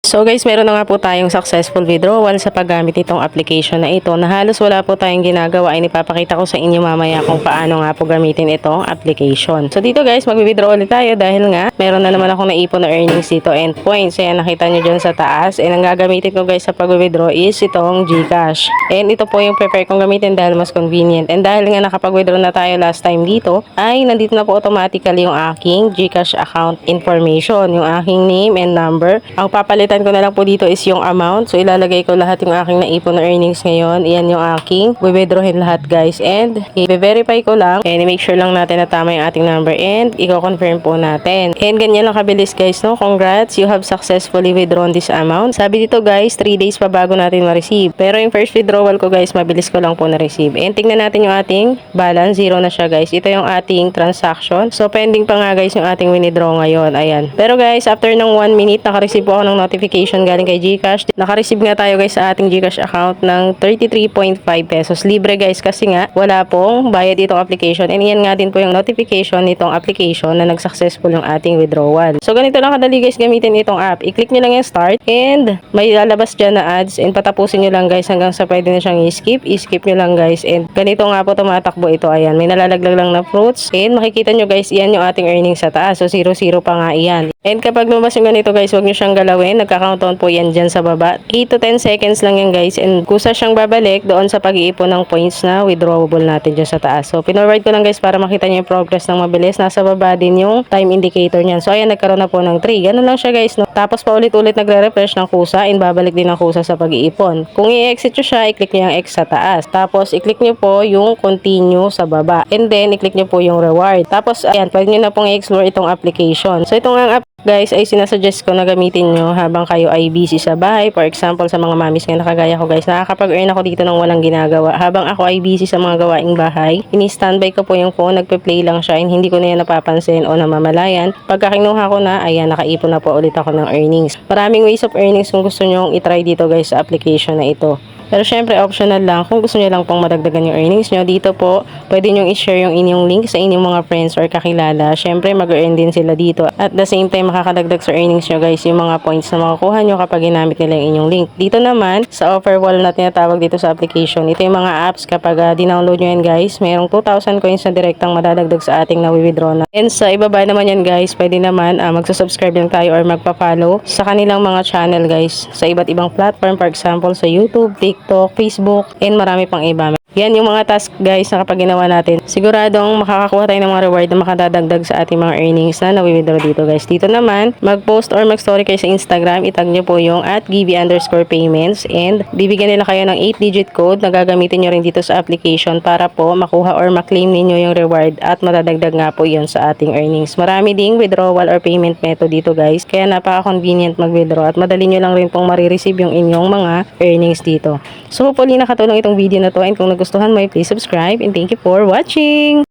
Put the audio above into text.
So guys, meron na nga po tayong successful withdrawal sa paggamit nitong application na ito na halos wala po tayong ginagawa ay ipapakita ko sa inyo mamaya kung paano nga po gamitin itong application. So dito guys, mag-withdraw ulit tayo dahil nga meron na naman akong naipon na earnings dito and points. Ayan, nakita nyo dyan sa taas. And ang gagamitin ko guys sa pag-withdraw is itong GCash. And ito po yung prepare kong gamitin dahil mas convenient. And dahil nga nakapag-withdraw na tayo last time dito, ay nandito na po automatically yung aking GCash account information, yung aking name and number. Ang papalitan ko na lang po dito is yung amount. So ilalagay ko lahat yung aking naipon na earnings ngayon. Iyan yung aking withdrawin lahat guys. And i-verify ko lang and make sure lang natin na tama yung ating number and i-confirm po natin. And ganyan lang kabilis guys, no? Congrats, you have successfully withdrawn this amount. Sabi dito guys, 3 days pa bago natin ma-receive. Pero yung first withdrawal ko guys, mabilis ko lang po na-receive. And tingnan natin yung ating balance. Zero na siya guys. Ito yung ating transaction. So pending pa nga guys yung ating withdraw ngayon. Ayan. Pero guys, after ng 1 minute, naka-receive po ako ng notification galing kay GCash. Naka-receive nga tayo guys sa ating GCash account ng 33.5 pesos. Libre guys kasi nga wala pong bayad itong application. And yan nga din po yung notification nitong application na nag-successful yung ating withdrawal. So ganito lang kadali guys gamitin itong app. I-click nyo lang yung start and may lalabas dyan na ads and patapusin nyo lang guys hanggang sa pwede na siyang i-skip. I-skip nyo lang guys and ganito nga po tumatakbo ito. Ayan, may nalalaglag lang na fruits and makikita nyo guys, iyan yung ating earnings sa taas. So 0-0 pa nga iyan. And kapag lumabas yung ganito guys, huwag nyo siyang galawin. Nagka-countdown po yan dyan sa baba. 8 to 10 seconds lang yan guys. And kusa siyang babalik doon sa pag-iipon ng points na withdrawable natin dyan sa taas. So pinorward ko lang guys para makita nyo yung progress ng mabilis. Nasa baba din yung time indicator niyan. So ayan, nagkaroon na po ng 3. Ganun lang siya guys. No? Tapos paulit-ulit nagre-refresh ng kusa and babalik din ng kusa sa pag-iipon. Kung i-exit nyo siya, i-click nyo yung X sa taas. Tapos i-click nyo po yung continue sa baba. And then i-click nyo po yung reward. Tapos ayan, pwede nyo na pong i-explore itong application. So itong ang guys ay sinasuggest ko na gamitin nyo habang kayo ay busy sa bahay. For example, sa mga mamis nga nakagaya ko guys, nakakapag-earn ako dito ng walang ginagawa. Habang ako ay busy sa mga gawaing bahay, ini-standby ko po yung phone, nagpe-play lang siya and hindi ko na yan napapansin o namamalayan. Pagka kinuha ko na, ayan, nakaipon na po ulit ako ng earnings. Maraming ways of earnings kung gusto nyo i-try dito guys sa application na ito. Pero syempre optional lang kung gusto niyo lang pong madagdagan yung earnings nyo. Dito po, pwede nyo i-share yung inyong link sa inyong mga friends or kakilala. Syempre mag-earn din sila dito. At the same time, makakadagdag sa earnings nyo guys yung mga points na makukuha nyo kapag ginamit nila yung inyong link. Dito naman, sa offer wall na tinatawag dito sa application, ito yung mga apps kapag dinownload nyo yan guys, mayroong 2,000 coins na direktang madadagdag sa ating na-withdraw na. And sa ibaba naman yan guys, pwede naman magsusubscribe lang tayo or magpa-follow sa kanilang mga channel guys sa iba't ibang platform. For example, sa YouTube, TikTok, Facebook, and marami pang iba. Yan yung mga task guys na kapag ginawa natin, siguradong makakakuha tayo ng mga reward na makadadagdag sa ating mga earnings na na-withdraw dito guys. Dito naman, mag-post or mag-story kayo sa Instagram, itag nyo po yung @gb_payments and bibigyan nila kayo ng 8-digit code na gagamitin nyo rin dito sa application para po makuha or maklaim ninyo yung reward at madadagdag nga po yun sa ating earnings. Marami ding withdrawal or payment method dito guys, kaya napaka-convenient mag-withdraw at madali nyo lang rin pong marireceive yung inyong mga earnings dito. So hopefully nakatulong itong video na to and kung nagustuhan mo, please subscribe and thank you for watching!